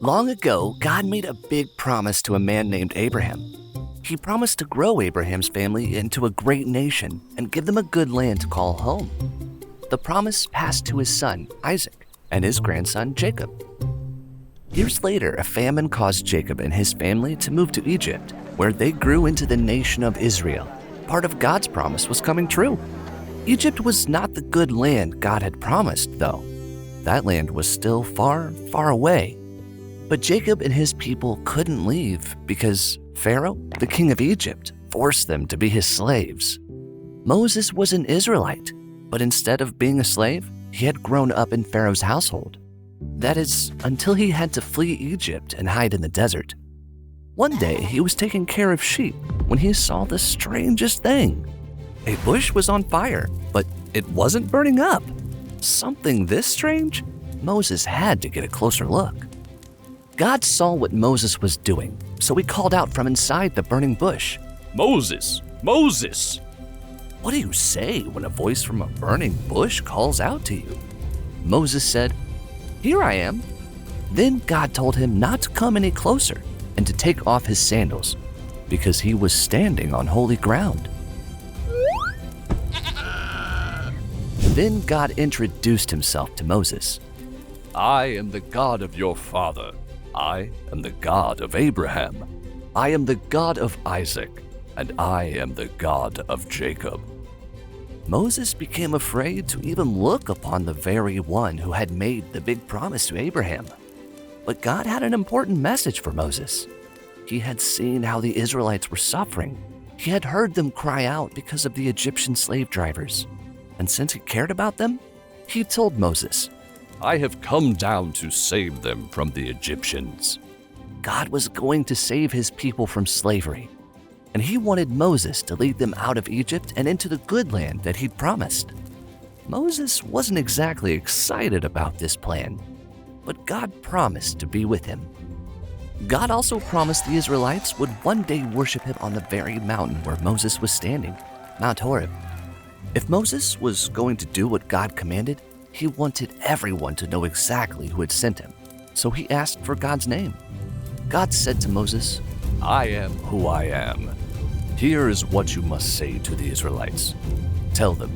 Long ago, God made a big promise to a man named Abraham. He promised to grow Abraham's family into a great nation and give them a good land to call home. The promise passed to his son, Isaac, and his grandson, Jacob. Years later, a famine caused Jacob and his family to move to Egypt, where they grew into the nation of Israel. Part of God's promise was coming true. Egypt was not the good land God had promised, though. That land was still far, far away. But Jacob and his people couldn't leave because Pharaoh, the king of Egypt, forced them to be his slaves. Moses was an Israelite, but instead of being a slave, he had grown up in Pharaoh's household. That is, until he had to flee Egypt and hide in the desert. One day, he was taking care of sheep when he saw the strangest thing. A bush was on fire, but it wasn't burning up. Something this strange? Moses had to get a closer look. God saw what Moses was doing, so he called out from inside the burning bush, "Moses! Moses!" "What do you say when a voice from a burning bush calls out to you?" Moses said, "Here I am." Then God told him not to come any closer and to take off his sandals, because he was standing on holy ground. Then God introduced himself to Moses. "I am the God of your father. I am the God of Abraham. I am the God of Isaac, and I am the God of Jacob." Moses became afraid to even look upon the very one who had made the big promise to Abraham. But God had an important message for Moses. He had seen how the Israelites were suffering. He had heard them cry out because of the Egyptian slave drivers. And since he cared about them, he told Moses, "I have come down to save them from the Egyptians." God was going to save his people from slavery, and he wanted Moses to lead them out of Egypt and into the good land that he'd promised. Moses wasn't exactly excited about this plan, but God promised to be with him. God also promised the Israelites would one day worship him on the very mountain where Moses was standing, Mount Horeb. If Moses was going to do what God commanded, he wanted everyone to know exactly who had sent him, so he asked for God's name. God said to Moses, "I am who I am. Here is what you must say to the Israelites. Tell them,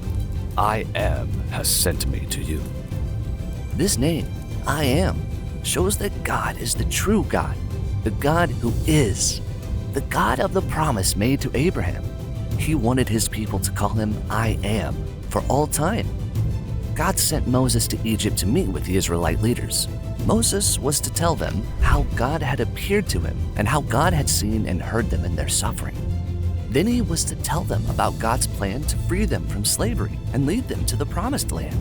I am has sent me to you." This name, I am, shows that God is the true God, the God who is, the God of the promise made to Abraham. He wanted his people to call him I am for all time. God sent Moses to Egypt to meet with the Israelite leaders. Moses was to tell them how God had appeared to him and how God had seen and heard them in their suffering. Then he was to tell them about God's plan to free them from slavery and lead them to the promised land.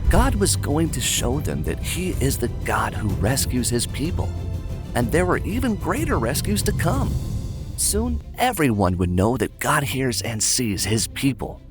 God was going to show them that he is the God who rescues his people, and there were even greater rescues to come. Soon, everyone would know that God hears and sees his people